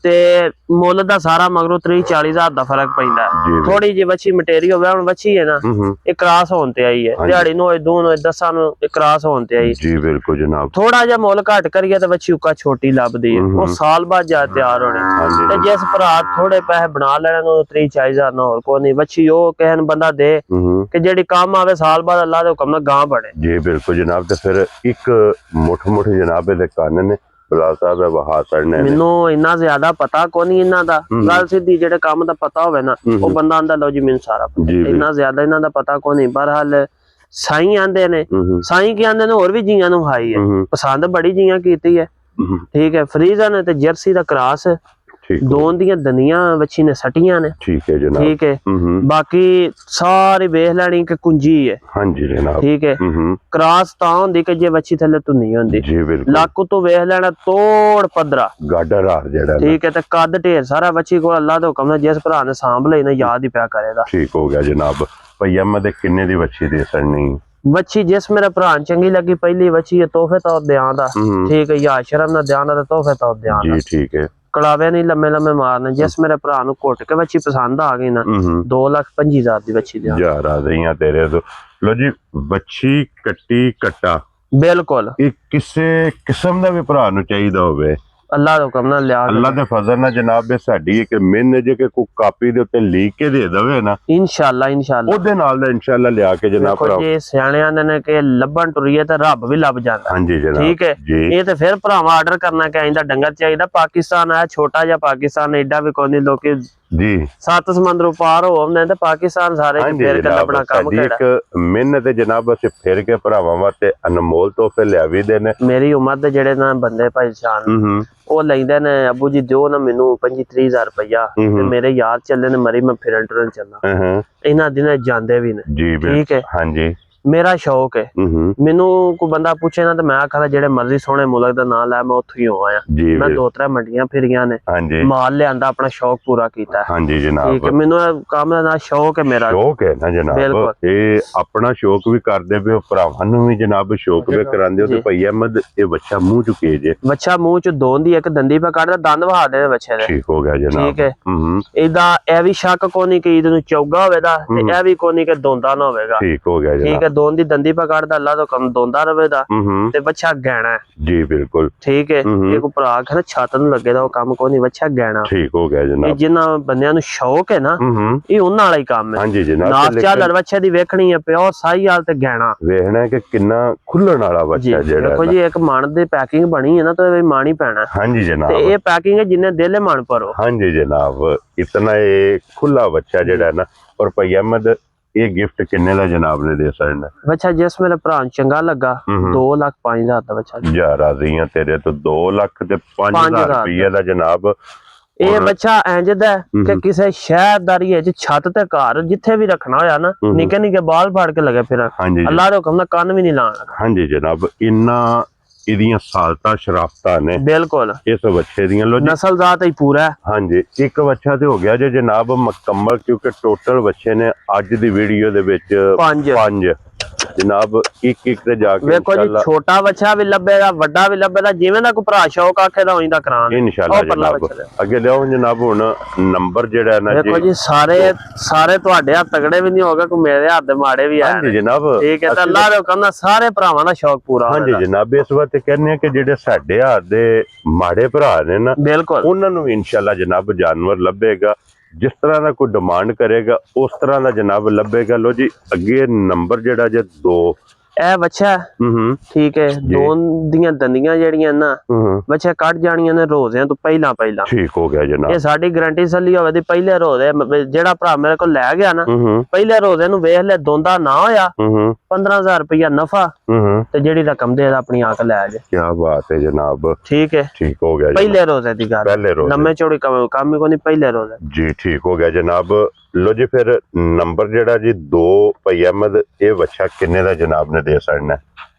ਤੇ ਮੁੱਲ ਦਾ ਸਾਰਾ ਮਗਰੋਂ 30-40 ਹਜ਼ਾਰ ਦਾ ਫਰਕ ਪੈਂਦਾ। ਥੋੜੀ ਜਿਹੀ ਵੱਛੀ ਮਟੀਰੀਅਲ ਹੋਵੇ, ਹੁਣ ਵੱਛੀ ਹੈ ਨਾ ਇਹ ਕ੍ਰਾਸ ਹੋਣ ਤੇ ਆਈ ਹੈ, ਦਿਹਾੜੀ ਨੂੰ ਦੂਨ ਦਸਾਂ ਨੂੰ ਕ੍ਰਾਸ ਹੋਣ ਤੇ ਆਈ। ਜੀ ਬਿਲਕੁਲ ਜਨਾਬ, ਥੋੜਾ ਜਿਹਾ ਮੁੱਲ ਘੱਟ ਕਰੀਏ ਤਾਂ ਵੱਛੀ ਉੱਕਾ ਛੋਟੀ ਲੱਭਦੀ ਹੈ, ਉਹ ਸਾਲ ਬਾਅਦ ਜਾ ਤਿਆਰ ਹੋਣੀ। ਤੇ ਜਿਸ ਭਰਾ ਥੋੜੇ ਪੈਸੇ ਬਣਾ ਲੈਣੇ ਨੂੰ 30-40 ਹਜ਼ਾਰ ਨਾਲ ਹੋਰ ਕੋਈ ਨਹੀਂ। ਵੱਛੀ ਉਹ ਕਹਿਣ ਬੰਦਾ ਦੇ ਕਿ ਜਿਹੜੀ ਕੰਮ ਆਵੇ ਸਾਲ ਬਾਅਦ ਅੱਲਾ ਦੇ ਹੁਕਮ ਨਾਲ ਗਾਂ ਬਣੇ। ਜੀ ਬਿਲਕੁਲ ਜਨਾਬ। ਤੇ ਫਿਰ ਇੱਕ ਮੁੱਠ ਜਨਾਬ ਦੇ ਕੰਨ ਨੇ ਬਲਾਲ ਸਾਹਿਬ ਵਹਾ ਸੜਨੇ। ਮੈਨੂੰ ਇੰਨਾ ਜ਼ਿਆਦਾ ਪਤਾ ਕੋਈ ਨਹੀਂ ਇਹਨਾਂ ਦਾ, ਗੱਲ ਸਿੱਧੀ ਜਿਹੜੇ ਕੰਮ ਦਾ ਪਤਾ ਹੋਵੇ ਨਾ ਉਹ ਬੰਦਾ ਆਂਦਾ ਲਓ ਜੀ ਮੈਨੂੰ ਸਾਰਾ ਪਤਾ। ਇੰਨਾ ਜ਼ਿਆਦਾ ਇਹਨਾਂ ਦਾ ਪਤਾ ਕੋਈ ਨਹੀਂ। ਬਹਰਹਾਲ ਸਾਈਂ ਆਂਦੇ ਨੇ, ਸਾਈਂ ਕੀ ਆਂਦੇ ਨੇ, ਹੋਰ ਵੀ ਜੀਆਂ ਨੂੰ ਹਾਈ ਹੈ, ਪਸੰਦ ਬੜੀ ਜੀਆਂ ਕੀਤੀ ਹੈ, ਠੀਕ ਹੈ। ਫਰੀਜ਼ਨ ਤੇ ਜਰਸੀ ਦਾ ਕ੍ਰਾਸ, ਦੋਨ ਦੀਆਂ ਦੰਦੀਆਂ ਵੱਛੀ ਨੇ ਸਟੀਆਂ ਨੇ, ਠੀਕ ਹੈ ਜਨਾਬ, ਠੀਕ ਹੈ। ਬਾਕੀ ਸਾਰੀ ਵੇਖ ਲੈਣੀ ਕਿ ਕੁੰਜੀ ਹੈ, ਹਾਂਜੀ ਜਨਾਬ, ਠੀਕ ਹੈ। ਕ੍ਰਾਸ ਤਾਂ ਹੁੰਦੀ ਕਿ ਜੇ ਵੱਛੀ ਥੱਲੇ ਧੁੰਨੀ ਹੁੰਦੀ, ਲੱਕ ਤੋਂ ਵੇਖ ਲੈਣਾ ਤੋੜ ਪੱਧਰਾ ਗਾਡਰ ਹਾਰ ਜਿਹੜਾ, ਠੀਕ ਹੈ। ਤੇ ਕੱਦ ਢੇਰ ਸਾਰਾ ਵੱਛੀ ਕੋਲ ਅੱਲਾ ਦੇ ਹੁਕਮ ਨਾਲ ਜਿਸ ਭਰਾ ਨੇ ਸਾਂਭ ਲਈ ਨਾ ਯਾਦ ਹੀ ਪਿਆ ਕਰੇਗਾ। ਠੀਕ ਹੋ ਗਿਆ ਜਨਾਬ। ਭਈ ਅਹਿਮਦ ਦੇ ਕਿੰਨੇ ਦੀ ਵੱਛੀ ਦੇ ਸੜਨੀ? ਵੱਛੀ ਜਿਸ ਮੇਰੇ ਭਰਾ ਚੰਗੀ ਲੱਗੀ ਪਹਿਲੀ ਵੱਛੀ ਹੈ ਤੋਹਫੇ ਤੋਂ ਦਿਆਂ ਦਾ, ਠੀਕ ਹੈ। ਯਾ ਸ਼ਰਮ ਨਾ ਦਿਆਂ ਦਾ, ਤੋਹਫੇ ਤੋਂ ਦਿਆਂ ਦਾ, ਜੀ ਠੀਕ ਹੈ। ਕਲਾਵੇ ਨਹੀਂ ਲੰਮੇ ਮਾਰਨੇ। ਜਿਸ ਮੇਰੇ ਭਰਾ ਨੂੰ ਘੁੱਟ ਕੇ ਵੱਛੀ ਪਸੰਦ ਆ ਗਈ ਨਾ 2,25,000 ਦੀ ਵੱਛੀ ਦਿਆਂ। ਯਾਰ ਆ ਰਹੀਆਂ ਤੇਰੇ ਤੋਂ। ਲੋ ਜੀ ਵੱਛੀ ਕੱਟੀ ਕੱਟਾ ਬਿਲਕੁਲ ਇਹ ਕਿਸੇ ਕਿਸਮ ਦਾ ਵੀ ਭਰਾ ਨੂੰ ਚਾਹੀਦਾ ਹੋਵੇ ਅੱਲਾ ਦਾ ਹੁਕਮ ਨਾਲ ਲਿਆ ਅੱਲਾ ਦੇ ਫਜ਼ਲ ਨਾਲ ਜਨਾਬ ਇਹ ਸਾਡੀ ਇੱਕ ਮਿਹਨਤ ਜੇ ਕਿ ਕੋਈ ਕਾਪੀ ਦੇ ਉੱਤੇ ਲਿਖ ਕੇ ਦੇ ਦਵੇ ਨਾ ਇਨਸ਼ਾਅੱਲਾ ਉਹਦੇ ਨਾਲ ਦਾ ਇਨਸ਼ਾਅੱਲਾ ਲਿਆ ਕੇ ਜਨਾਬ ਭਰਾ ਜੇ ਸਿਆਣਿਆਂ ਨੇ ਕਿ ਲੱਭਣ ਟੁਰੀਏ ਤਾਂ ਰੱਬ ਵੀ ਲੱਭ ਜਾਂਦਾ। ਹਾਂਜੀ ਜਨਾਬ ਠੀਕ ਹੈ ਜੀ। ਇਹ ਤੇ ਫਿਰ ਭਰਾਵਾਂ ਆਰਡਰ ਕਰਨਾ ਕਿ ਆਇੰਦਾ ਡੰਗਰ ਚਾਹੀਦਾ। ਪਾਕਿਸਤਾਨ ਆ ਛੋਟਾ ਜਿਹਾ ਪਾਕਿਸਤਾਨ, ਐਡਾ ਵੀ ਕੋਈ ਨਹੀਂ, ਲੋਕੀ ਜੀ 7 ਸਮੁੰਦਰੋਂ ਪਾਰ ਹੋ ਆਉਂਦੇ ਤੇ ਪਾਕਿਸਤਾਨ ਸਾਰੇ ਫੇਰ ਕੇ ਲੱਭਣਾ ਕੰਮ ਕਿਹੜਾ। ਇੱਕ ਮਿਹਨਤ ਜਨਾਬ ਅਸੀਂ ਫਿਰ ਕੇ ਭਰਾਵਾਂ ਵਾਸਤੇ ਅਨਮੋਲ ਤੋਹਫੇ ਲਿਆ ਵੀ ਦੇ ਨੇ। ਮੇਰੀ ਉਮਰ ਦੇ ਜਿਹੜੇ ਨਾ ਬੰਦੇ ਭਾਈ ਸ਼ਾਨ ਉਹ ਲੈਂਦੇ ਨੇ ਅੱਬੂ ਜੀ ਦਿਓ ਨਾ ਮੈਨੂੰ 25-30 ਰੁਪਇਆ ਤੇ ਮੇਰੇ ਯਾਰ ਚੱਲੇ ਨੇ ਮਰੀ ਮੈਂ ਫਿਰਨ ਟੁਰਨ ਚੱਲਾਂ ਇਹਨਾਂ ਦਿਨਾਂ ਜਾਂਦੇ ਵੀ ਨੇ। ਜੀ ਠੀਕ ਹੈ ਹਾਂਜੀ ਮੇਰਾ ਸ਼ੌਕ ਹੈ। ਮੈਨੂੰ ਕੋਈ ਬੰਦਾ ਪੁੱਛੇ ਨਾ ਤੇ ਮੈਂ ਆਖਦਾ ਜਿਹੜੇ ਮਰਜ਼ੀ ਸੋਹਣੇ ਮੁਲਕ ਦਾ ਨਾਂ ਲੈ ਮੈਂ ਉੱਥੋਂ ਹੀ ਆਇਆ। ਮੈਂ 2-3 ਮੰਡੀਆਂ ਫਿਰੀਆਂ ਨੇ, ਮਾਲ ਲਿਆਂਦਾ, ਆਪਣਾ ਸ਼ੌਕ ਪੂਰਾ ਕੀਤਾ। ਹਾਂਜੀ ਜਨਾਬ ਠੀਕ ਹੈ ਮੈਨੂੰ ਇਹ ਕੰਮ ਦਾ ਨਾ ਸ਼ੌਕ ਹੈ, ਮੇਰਾ ਸ਼ੌਕ ਹੈ ਨਾ ਜਨਾਬ। ਇਹ ਆਪਣਾ ਸ਼ੌਕ ਵੀ ਕਰਦੇ ਪਏ ਭਰਾਵਾਂ ਨੂੰ ਵੀ ਜਨਾਬ ਸ਼ੌਕ ਵੀ ਕਰਾਉਂਦੇ ਹੋ। ਤੇ ਭਾਈ ਅਹਿਮਦ ਇਹ ਬੱਚਾ ਮੂੰਹ ਚੁਕੇ ਜੇ, ਬੱਚਾ ਮੂੰਹ ਚ ਦੋਂਦੀ ਇੱਕ ਦੰਦੀ ਪਾ ਕੱਢਦਾ, ਦੰਦ ਵਹਾ ਦੇ ਬੱਚੇ ਦੇ। ਠੀਕ ਹੋ ਗਿਆ ਜਨਾਬ। ਠੀਕ ਹੈ ਇਹਦਾ ਇਹ ਵੀ ਸ਼ੱਕ ਕੋਨੀ ਕਿ ਇਹਨੂੰ ਚੌਗਾ ਹੋਵੇਗਾ ਤੇ ਇਹ ਵੀ ਕੋਨੀ ਕਿ ਦੋਂਦਾ ਨਾ ਹੋਵੇਗਾ। ਠੀਕ ਹੋ ਗਿਆ ਠੀਕ ਹੈ ਦੋਨ ਦੀ ਦੰਦੀ ਪਾ ਕੱਢਦਾ, ਅੱਲਾ ਤੋਂ ਕੰਮ ਦੋਂਦਾ ਰਵੇਗਾ ਤੇ ਬੱਚਾ ਗਹਿਣਾ। ਜੀ ਬਿਲਕੁਲ ਠੀਕ ਹੈ ਇਹ ਕੋ ਭਰਾ ਕਹਿੰਦਾ ਛੱਤ ਨੂੰ ਲੱਗੇਦਾ ਉਹ ਕੰਮ ਕੋਈ ਨਹੀਂ, ਬੱਚਾ ਗਹਿਣਾ। ਠੀਕ ਹੋ ਗਿਆ ਜਨਾਬ। ਇਹ ਜਿਨ੍ਹਾਂ ਬੰਦਿਆਂ ਨੂੰ ਸ਼ੌਕ ਹੈ ਨਾ ਇਹ ਉਹਨਾਂ ਵਾਲਾ ਹੀ ਕੰਮ ਹੈ। ਹਾਂਜੀ ਜਨਾਬ ਨਾਚ ਚਾਲ ਬੱਚੇ ਦੀ ਵੇਖਣੀ ਹੈ, ਪਿਓ ਸਾਈ ਹਾਲ ਤੇ ਗਹਿਣਾ ਵੇਖਣਾ ਕਿ ਕਿੰਨਾ ਖੁੱਲਣ ਵਾਲਾ ਬੱਚਾ ਜਿਹੜਾ। ਦੇਖੋ ਜੀ ਇੱਕ ਮਨ ਦੀ ਪੈਕਿੰਗ ਬਣੀ ਹੈ ਨਾ ਤਾਂ ਮਨ ਹੀ ਪੈਣਾ। ਹਾਂਜੀ ਜਨਾਬ ਤੇ ਇਹ ਪੈਕਿੰਗ ਹੈ ਜਿੰਨੇ ਦਿਲ ਮਨ ਭਰੋ। ਹਾਂਜੀ ਜਨਾਬ ਇਤਨਾ ਇਹ ਖੁੱਲਾ ਬੱਚਾ ਜਿਹੜਾ ਨਾ। ਔਰ ਭਾਈ ਅਹਿਮਦ ਇਹ ਗਿਫਟ ਕਿੰਨੇ ਦਾ ਜਨਾਬ ਨੇ ਦੇ ਸਕਣਾ ਬੱਚਾ? ਜਿਸ ਮੇਰੇ ਭਰਾ ਨੂੰ ਚੰਗਾ ਲੱਗਾ 2,05,000 ਦਾ ਬੱਚਾ। ਜਾ ਰਾਜ਼ੀ ਆ ਤੇਰੇ ਤੋਂ 2,05,000 ਰੁਪਏ ਦਾ ਜਨਾਬ। ਇਹ ਬੱਚਾ ਇੰਜ ਦਾ ਕਿ ਕਿਸੇ ਸ਼ਹਿਰਦਾਰੀ ਚ ਛੱਤ ਤੇ ਘਰ ਜਿੱਥੇ ਵੀ ਰੱਖਣਾ ਹੋਇਆ ਨਾ ਨਿੱਕੇ ਨਿੱਕੇ ਬਾਲ ਫਾੜ ਕੇ ਲਗੇ ਫਿਰ ਅੱਲਾ ਦੇ ਹੁਕਮ ਨਾਲ ਕੰਨ ਵੀ ਨਹੀਂ ਲਾਣ। ਹਾਂਜੀ ਜਨਾਬ ਇੰਨਾ ਇਹਦੀਆਂ ਸਾਲਤਾਂ ਸ਼ਰਾਫਤਾਂ ਨੇ ਬਿਲਕੁਲ ਇਸ ਬੱਚੇ ਦੀਆਂ। ਲੋ ਨਸਲ ਜ਼ਾਤ ਹੀ ਪੂਰਾ। ਹਾਂਜੀ ਇੱਕ ਬੱਚਾ ਤੇ ਹੋ ਗਿਆ ਜੇ ਜਨਾਬ ਮੁਕੰਮਲ, ਕਿਉਂਕਿ ਟੋਟਲ ਬੱਚੇ ਨੇ ਅੱਜ ਦੀ ਵੀਡੀਓ ਦੇ ਵਿੱਚ 5 ਜਨਾਬ। ਇੱਕ ਤੇ ਜਾ ਕੇ ਵੇਖੋ ਜੀ ਛੋਟਾ ਬੱਚਾ ਵੀ ਲੱਭੇਗਾ, ਵੱਡਾ ਵੀ ਲੱਭੇਗਾ, ਜਿਵੇਂ ਦਾ ਕੋਈ ਭਰਾ ਸ਼ੌਕ ਆਖੇ ਦਾ ਉਹਦਾ ਕਰਾਂਗੇ ਇਨਸ਼ਾਅੱਲਾ ਜਨਾਬ। ਅੱਗੇ ਲਿਆਓ ਜਨਾਬ ਹੁਣ ਨੰਬਰ ਜਿਹੜਾ ਨਾ ਵੇਖੋ ਜੀ ਸਾਰੇ ਤੁਹਾਡੇ ਹੱਥ ਤਗੜੇ ਵੀ ਨਹੀਂ ਹੋਗਾ, ਕੋਈ ਮੇਰੇ ਹੱਥ ਦੇ ਮਾੜੇ ਵੀ ਆ। ਹਾਂਜੀ ਜਨਾਬ ਠੀਕ ਹੈ ਤਾਂ ਅੱਲਾ ਦੇ ਹੁਕਮ ਨਾਲ ਸਾਰੇ ਭਰਾਵਾਂ ਦਾ ਸ਼ੌਕ ਪੂਰਾ। ਹਾਂਜੀ ਜਨਾਬ ਇਸ ਵਾਰ ਤੇ ਕਹਿੰਦੇ ਆ ਕਿ ਜਿਹੜੇ ਸਾਡੇ ਹੱਥ ਦੇ ਮਾੜੇ ਭਰਾ ਨੇ ਨਾ ਬਿਲਕੁਲ ਉਹਨਾਂ ਨੂੰ ਇਨਸ਼ਾਅੱਲਾ ਜਨਾਬ ਜਾਨਵਰ ਲੱਭੇਗਾ। ਜਿਸ ਤਰ੍ਹਾਂ ਦਾ ਕੋਈ ਡਿਮਾਂਡ ਕਰੇਗਾ ਉਸ ਤਰ੍ਹਾਂ ਦਾ ਜਨਾਬ ਲੱਭੇਗਾ। ਲੋ ਜੀ ਅੱਗੇ ਨੰਬਰ ਜਿਹੜਾ ਜੇ 2 ਇਹ ਬੱਚਾ ਠੀਕ ਹੈ ਦੋਨ ਦੀਆਂ ਦੰਦੀਆਂ ਜਿਹੜੀਆਂ ਨਾ ਬੱਚੇ ਕੱਢ ਜਾਣੀਆਂ ਨੇ ਰੋਜ਼ਿਆਂ ਤੋਂ ਪਹਿਲਾਂ। ਠੀਕ ਹੋ ਗਿਆ ਜਨਾਬ। ਇਹ ਸਾਡੀ ਗਾਰੰਟੀ ਸੱਲੀ ਹੋਵੇ ਦੀ ਪਹਿਲੇ ਰੋਜ਼ੇ ਜਿਹੜਾ ਭਰਾ ਮੇਰੇ ਕੋਲ ਲੈ ਗਿਆ ਨਾ ਪਹਿਲੇ ਰੋਜ਼ੇ ਨੂੰ ਵੇਖ ਲੈ ਦੋਂਦਾ ਨਾ ਹੋਇਆ 15,000 ਰੁਪਇਆ ਨਫਾ ਤੇ ਜਿਹੜੀ ਰਕਮ ਦੇ ਆਪਣੀ ਆਕ ਲੈ ਜਾ। ਕੀ ਬਾਤ ਹੈ ਜਨਾਬ। ਠੀਕ ਹੈ ਠੀਕ ਹੋ ਗਿਆ ਪਹਿਲੇ ਰੋਜ਼ੇ ਦੀ ਗੱਲ, ਪਹਿਲੇ ਰੋਜ਼ੇ ਲੰਮੇ ਚੌੜੀ ਕੰਮ ਹੀ ਕੋਈ ਨਹੀਂ, ਪਹਿਲੇ ਰੋਜ਼ੇ ਜੀ। ਠੀਕ ਹੋ ਗਿਆ ਜਨਾਬ। ਲੋ ਜੀ ਫਿਰ ਨੰਬਰ ਜਿਹੜਾ ਜੀ 2 ਭਾਈ ਅਹਿਮਦ ਇਹ ਬੱਚਾ ਕਿੰਨੇ ਦਾ ਜਨਾਬ ਨੇ ਦੇ ਸਕਣਾ?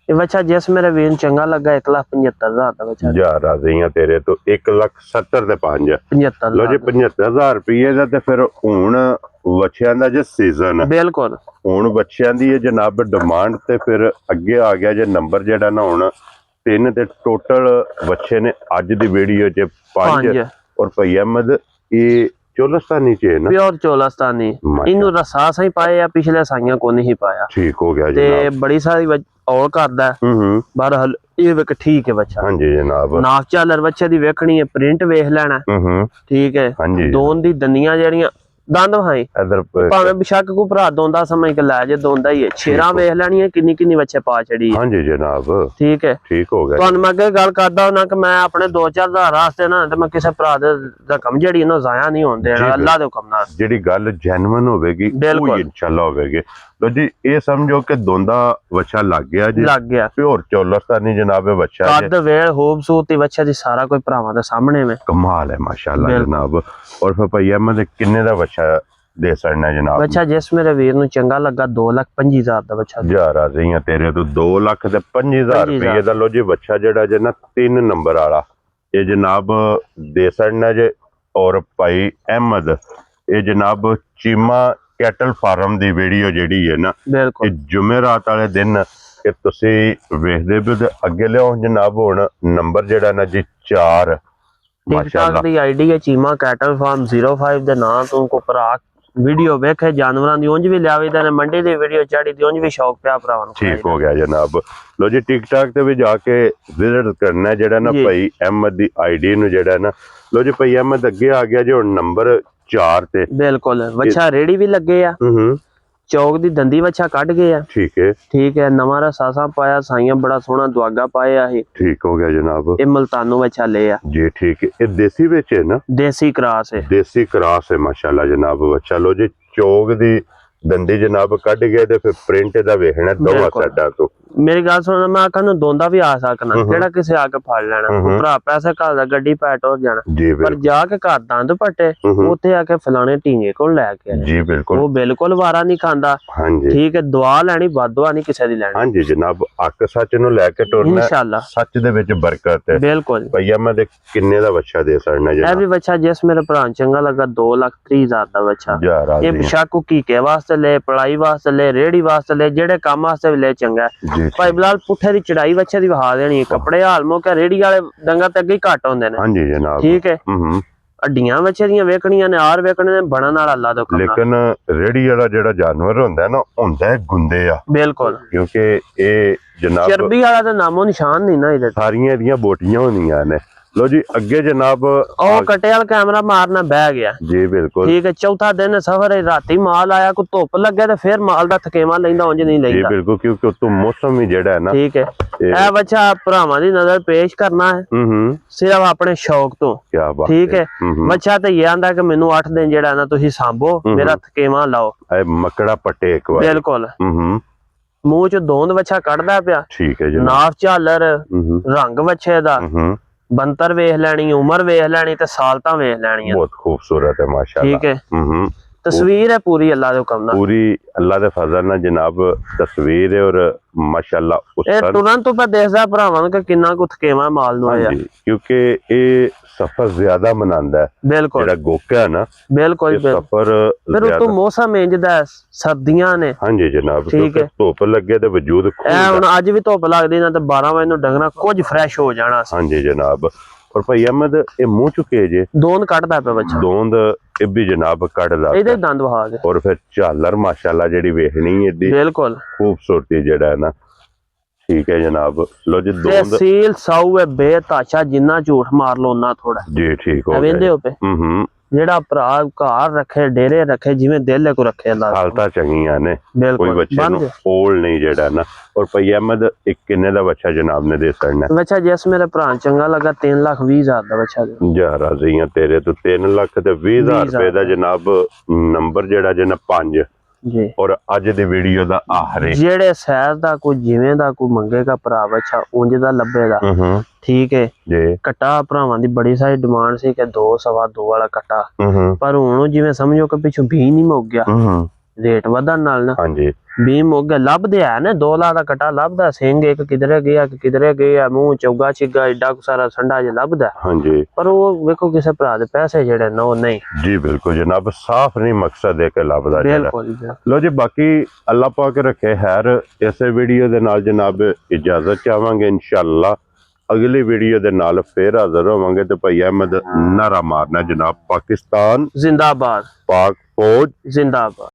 ਇਹ ਬੱਚਾ ਜਿਸ ਮੇਰੇ ਵੀਰ ਨੂੰ ਚੰਗਾ ਲੱਗਾ 1,75,000 ਦਾ ਬੱਚਾ। ਜਾ ਰਾਜ਼ੀ ਆ ਤੇਰੇ ਤੋਂ 1,70,000 ਤੇ 5 75। ਲੋ ਜੀ 75,000 ਰੁਪਏ ਦਾ। ਤੇ ਫਿਰ ਹੁਣ ਬੱਚਿਆਂ ਦਾ ਜੇ ਸੀਜ਼ਨ ਬਿਲਕੁਲ ਹੁਣ ਬੱਚਿਆਂ ਦੀ ਇਹ ਜਨਾਬ ਡਿਮਾਂਡ ਤੇ ਫਿਰ ਅੱਗੇ ਆ ਗਿਆ ਜੇ ਨੰਬਰ ਜਿਹੜਾ ਨਾ ਹੁਣ 3 ਤੇ ਟੋਟਲ ਬੱਚੇ ਨੇ ਅੱਜ ਦੀ ਵੀਡੀਓ 'ਚ 5। ਔਰ ਭਾਈ ਅਹਿਮਦ ਇਹ ਚੋਲਸਤਾਨੀ ਚ ਹੈ ਨਾ? ਪਿਓਰ ਚੋਲਸਤਾਨੀ। ਇਹਨੂੰ ਰਸਾ ਸਹੀ ਪਾਏ ਆ, ਪਿਛਲੇ ਸਾਈਆਂ ਕੋ ਨਹੀਂ ਪਾਇਆ। ਠੀਕ ਹੋ ਗਿਆ ਤੇ ਬੜੀ ਸਾਰੀ ਔਲ ਕਰਦਾ ਬਹਰਹਾਲ ਇਹ ਵੇਖ ਠੀਕ ਹੈ ਬੱਚਾ। ਹਾਂਜੀ ਜਨਾਬ ਨਾਕ ਝਾਲਰ ਬੱਚੇ ਦੀ ਵੇਖਣੀ ਹੈ, ਪ੍ਰਿੰਟ ਵੇਖ ਲੈਣਾ। ਠੀਕ ਹੈ ਦੋਨ ਦੀ ਦੰਦੀਆਂ ਜਿਹੜੀਆਂ ਦੰਦ ਭਾਈ ਇਧਰ ਭਾਵੇਂ ਬਿਸ਼ੱਕ ਕੋ ਭਰਾ ਦੋਂਦਾ ਸਮਝ ਕੇ ਲੈ ਜੇ ਦੋਂਦਾ ਹੀ ਹੈ। ਛੇਰਾਂ ਵੇਖ ਲੈਣੀ ਹੈ ਕਿੰਨੀ ਕਿੰਨੀ ਬੱਚੇ ਪਾ ਚੜੀ ਹੈ। ਹਾਂਜੀ ਜਨਾਬ ਠੀਕ ਹੈ ਠੀਕ ਹੋ ਗਿਆ। ਤੁਹਾਨੂੰ ਮੈਂ ਅੱਗੇ ਗੱਲ ਕਰਦਾ ਨਾ ਕਿ ਮੈਂ ਆਪਣੇ 2-4 ਹਜ਼ਾਰ ਵਾਸਤੇ ਨਾ ਤੇ ਮੈਂ ਕਿਸੇ ਭਰਾ ਦੇ ਰਕਮ ਜਿਹੜੀ ਨਾ ਜ਼ਾਇਆ ਨਹੀਂ ਹੋਣ ਦੇਣਾ ਅੱਲਾ ਦੇ ਹੁਕਮ ਨਾਲ। ਜਿਹੜੀ ਗੱਲ ਜੈਨੂਇਨ ਹੋਵੇਗੀ ਉਹ ਇਨਸ਼ਾਅੱਲਾ ਹੋਵੇਗੀ। ਲੋ ਜੀ ਇਹ ਸਮਝੋ ਕਿ ਦੋਂਦਾ ਬੱਚਾ ਲੱਗ ਗਿਆ ਜੀ, ਲੱਗ ਗਿਆ ਪਿਓਰ ਚੌਲਸਤਾਨੀ ਜਨਾਬ ਇਹ ਬੱਚਾ। ਕੱਦ ਵੇਲ ਖੂਬਸੂਰਤੀ ਬੱਚੇ ਦੀ ਸਾਰਾ ਕੋਈ ਭਰਾਵਾਂ ਦੇ ਸਾਹਮਣੇ में ਕਮਾਲ ਹੈ ਮਾਸ਼ਾਅੱਲਾ ਜਨਾਬ। ਔਰ ਫਿਰ ਭਾਈ ਅਹਿਮਦ ਕਿੰਨੇ ਦਾ ਬੱਚਾ ਦੇ ਸਕਣਾ ਜਨਾਬ? ਬੱਚਾ ਜਿਸ ਮੇਰੇ ਵੀਰ ਨੂੰ ਚੰਗਾ ਲੱਗਾ 2,25,000 ਦਾ ਬੱਚਾ। ਜਾ ਰਾਜ਼ੀ ਆ ਤੇਰੇ ਤੋਂ 2,25,000 ਰੁਪਏ ਦਾ। ਲੋ ਜੀ ਬੱਚਾ ਜਿਹੜਾ ਜੇ ਨਾ 3 ਨੰਬਰ ਵਾਲਾ ਇਹ ਜਨਾਬ ਦੇ ਸਕਣਾ ਜੇ। ਔਰ ਭਾਈ ਅਹਿਮਦ ਇਹ ਜਨਾਬ ਚੀਮਾ ਕੈਟਲ ਫਾਰਮ ਦੀ ਵੀਡੀਓ ਜਿਹੜੀ ਹੈ ਨਾ ਇਹ ਜੁਮੇਰਾਤ ਵਾਲੇ ਦਿਨ ਇਹ ਤੁਸੀਂ ਵੇਖਦੇ ਵੀ ਅੱਗੇ ਲਿਆਓ ਜਨਾਬ। ਹੁਣ ਨੰਬਰ ਜਿਹੜਾ ਨਾ ਜੀ 4 ਮਾਸ਼ਾਅੱਲਾ ਦੀ ਆਈਡੀ ਹੈ ਚੀਮਾ ਕੈਟਲ ਫਾਰਮ 05 ਦੇ ਨਾਂ ਤੋਂ ਕੋ ਭਰਾ ਵੀਡੀਓ ਵੇਖੇ ਜਾਨਵਰਾਂ ਦੀ ਉਂਝ ਵੀ ਲਿਆਵੇ ਤਾਂ ਮੰਡੀ ਦੀ ਵੀਡੀਓ ਚਾੜੀ ਦੀ ਉਂਝ ਵੀ ਸ਼ੌਕ ਪਿਆ ਭਰਾਵਾਂ ਨੂੰ। ਠੀਕ ਹੋ ਗਿਆ ਜਨਾਬ। ਲੋ ਜੀ ਟਿਕਟਾਕ ਤੇ ਵੀ ਜਾ ਕੇ ਵਿਜ਼ਿਟ ਕਰਨਾ ਜਿਹੜਾ ਨਾ ਭਾਈ ਅਹਿਮਦ ਦੀ ਆਈਡੀ ਨੂੰ ਜਿਹੜਾ ਨਾ। ਲੋ ਜੀ ਭਾਈ ਅਹਿਮਦ ਅੱਗੇ ਆ ਗਿਆ ਜੀ ਹੁਣ ਨੰਬਰ 4 ਤੇ। ਬਿਲਕੁਲ ਵੱਛਾ ਰੇੜੀ ਵੀ ਲੱਗੇ ਆ। ਚੌਕ ਦੀ ਦੰਦੀ ਵੱਛਾ ਕੱਢ ਗਏ ਆ। ਠੀਕ ਹੈ ਨਵਾਂ ਰਸਾਸਾ ਪਾਇਆ ਸਾਈਆਂ ਬੜਾ ਸੋਹਣਾ ਦੁਆਗਾ ਪਾਇਆ ਇਹ। ਠੀਕ ਹੋ ਗਿਆ ਜਨਾਬ। ਇਹ ਮਲਤਾਨੂ ਵੱਛਾ ਲੈ ਆ ਜੀ ਠੀਕ ਹੈ। ਇਹ ਦੇਸੀ ਵਿੱਚ ਹੈ ਨਾ? ਦੇਸੀ ਕਰਾਸ ਹੈ। ਦੇਸੀ ਕਰਾਸ ਹੈ ਮਾਸ਼ਾਅੱਲਾ ਜਨਾਬ ਵੱਛਾ। ਲੋ ਜੀ ਚੌਕ ਦੀ ਦੰਦੀ ਜਨਾਬ ਕੱਢ ਗਏ ਤੇ ਫਿਰ ਪ੍ਰਿੰਟ ਦਾ ਵੇਖਣਾ ਦੋਵਾਂ ਸਾਈਡਾਂ ਤੋਂ। ਮੇਰੀ ਗੱਲ ਸੁਣ ਮੈਂ ਆਖਾਂ ਨੂੰ ਦੋਂਦਾ ਵੀ ਆ ਸਕਣਾ ਕਿਹੜਾ ਕਿਸੇ ਆ ਕੇ ਫੜ ਲੈਣਾ ਭਰਾ ਪੈਸੇ ਘਰ ਦਾ ਗੱਡੀ ਪੈ ਟੁਰ ਜਾਣਾ ਪਰ ਜਾ ਕੇ ਘਰ ਦੰਦ ਪੱਟੇ ਉੱਥੇ ਆ ਕੇ ਫਲਾਣੇ ਢੀਂਗੇ ਕੋਲ ਲੈ ਕੇ ਜੀ ਬਿਲਕੁਲ ਉਹ ਬਿਲਕੁਲ ਵਾਰਾ ਨਹੀਂ ਖਾਂਦਾ। ਠੀਕ ਹੈ ਦੁਆ ਲੈਣੀ ਬਦਦੁਆ ਨਹੀਂ ਕਿਸੇ ਦੀ ਲੈਣੀ। ਹਾਂਜੀ ਜਨਾਬ ਹੱਕ ਸੱਚ ਨੂੰ ਲੈ ਕੇ ਟੁਰਨਾ ਇਨਸ਼ਾਅੱਲਾ। ਸੱਚ ਦੇ ਵਿੱਚ ਬਰਕਤ ਹੈ। ਬਿਲਕੁਲ ਭਈਆ ਮੈਂ ਦੇ ਕਿੰਨੇ ਦਾ ਵੱਛਾ ਦੇ ਸਕਣਾ ਜੀ? ਇਹ ਵੀ ਵੱਛਾ ਜਿਸ ਮੇਰੇ ਭਰਾ ਚੰਗਾ ਲੱਗਾ 2,30,000 ਦਾ ਵੱਛਾ। ਇਹ ਬਸ਼ਾਕੂ ਕੀਕੇ ਵਾਸਤੇ ਲੈ ਪੜਾਈ ਵਾਸਤੇ ਲੈ ਰੇੜੀ ਵਾਸਤੇ ਲੈ ਜਿਹੜੇ ਕੰਮ ਵਾਸਤੇ ਵੀ ਲੈ ਚੰਗਾ। ਭਾਈ ਬਿਲਾਲ ਪੁੱਠੇ ਦੀ ਚੜਾਈ ਵੱਛੇ ਦੀ ਵਹਾ ਦੇਣੀ ਕੱਪੜੇ ਹਾਲ ਮੋਕੇ ਰੇੜੀ ਵਾਲੇ ਡੰਗਾ ਤੇ ਅੱਗੇ ਹੀ ਘੱਟ ਹੁੰਦੇ ਨੇ। ਹਾਂਜੀ ਜਨਾਬ ਠੀਕ ਹੈ। ਅੱਡੀਆਂ ਵੱਛੇ ਦੀਆਂ ਵੇਖਣੀਆਂ ਨੇ ਆਰ ਵੇਖਣੇ ਨੇ ਬਣਨ ਵਾਲਾ ਅੱਲਾ ਤੋਂ ਕੰਮ। ਲੇਕਿਨ ਰੇੜੀ ਵਾਲਾ ਜਿਹੜਾ ਜਾਨਵਰ ਹੁੰਦਾ ਨਾ ਹੁੰਦਾ ਗੁੰਦੇ ਆ। ਬਿਲਕੁਲ ਕਿਉਂਕਿ ਇਹ ਜਨਾਬ ਚਰਬੀ ਵਾਲਾ ਤਾਂ ਨਾਮੋ ਨਿਸ਼ਾਨ ਨਹੀਂ ਨਾ ਇਹਦੇ। ਸਾਰੀਆਂ ਇਹਦੀਆਂ ਬੋਟੀਆਂ ਹੁੰਦੀਆਂ ਨੇ। लो जी अगे जनाब ਉਹ ਕਟੇ ਵਾਲ ਕੈਮਰਾ ਮਾਰਨਾ ਬਹਿ ਗਿਆ। जी बिल्कुल ठीक है। चौथा दिन सफर है राती माल आया को धुप लगे तो फिर माल दा थकेवा लैंदा उंज नहीं लैंदा। जी बिल्कुल क्योंकि तो मौसम ही जेड़ा है ना। ठीक है। ए बच्चा भरावां दी नजर पेश करना है सिर्फ अपने शौक तो। क्या बात। ठीक है। बच्चा तो ये आंदा कि मेनू 8 दिन जेड़ा ना तुसी सांभो मेरा थकेवा लाओ। ए मकड़ा पट्टे एक बार। बिल्कुल मुंह च दोंद बच्चा कढ़दा पिया। ठीक है जी। नाफ झालर रंग बच्चे दा ਬੰਤਰ ਵੇਖ ਲੈਣੀ ਉਮਰ ਵੇਖ ਲੈਣੀ ਤੇ ਸਾਲਤਾਂ ਵੇਖ ਲੈਣੀਆਂ। ਬਹੁਤ ਖੂਬਸੂਰਤ ਹੈ ਮਾਸ਼ਾਅੱਲਾ। ਠੀਕ ਹੈ। तस्वीर है पूरी अल्लाह दे हुक्म नाल पूरी अल्लाह दे फजल नाल जनाब तस्वीर है और माशाअल्लाह ए तुरंत पर देखदा भरावां कि किन्ना कुछ थकेवा माल नु आया क्योंकि ए सफर ज्यादा मनांदा है। बिल्कुल जेड़ा गोका है ना। बिल्कुल सफर फिर तो मौसम इंजदा सर्दियां ने। हां जी जनाब क्योंकि धुप लगे ते वजूद ए हुन आज भी धुप लगदी ना ते 12 बजे नु डंगना कुछ फ्रेश हो जाना। हां जी जनाब और भाई अहमद ये मुंह चुके जे दोंद कटदा पे बच्चा दोंद ए भी जनाब कटदा इधर दंद वहा दे और फिर झालर माशाल्लाह जेडी वेखनी एडी बिल्कुल खूबसूरती जेड़ा है ना। ठीक है जनाब। लो जी दोंद तहसील साऊ है बेताशा जिन्ना झूठ मार लो ना थोड़ा जी ठीक हो वेंदे हो पे जेड़ा भरा घर रखे डेरे रखे जिवें दिल को रखे अल्लाह हालता चंगियां ने। कोई बच्चे नु ओल नहीं जेड़ा ना। और भाई अहमद एक किन्ने दा बच्चा जनाब ने दे सकना बच्चा जिस मेरे भरा चंगा लगा 3,20,000 दा बच्चा जा राज़ियां तेरे तो 3,20,000 रुपए दा जनाब नंबर जेड़ा जना 5 जी और अज दी वीडियो दा आखिरी जेड़े शहर दा कोई जिवें दा कोई मंगेगा भरा बच्चा उंज दा लब्बेगा। ठीक है जी। कट्टा भरावां दी बड़ी सारी डिमांड सी कि 2 सवा 2 वाला कट्टा पर हुण जिवें समझो कि पिछों भी नहीं मुक गया रेट वधन नाल ना। हां जी भी मुक गया लभदे है ना 2 लाख दा कट्टा लभदा सिंह एक किधरे गया कि किधरे गया मुंह चौगा चिगा एडा सारा संडा जे लभदा। हां जी पर वो देखो किसे भरा दे पैसे जेड़े ना वो नहीं जी बिल्कुल जनाब साफ नहीं मकसद है कि लभदा बिल्कुल। लो जी बाकी अल्लाह पाक रखे खैर इस वीडियो दे नाल जनाब इजाजत चाहांगे इंशाअल्लाह अगली वीडियो दे नाल फिर हाजिर होवांगे ते भाई अहमद नारा मारना जनाब पाकिस्तान जिंदाबाद पाक फौज जिंदाबाद।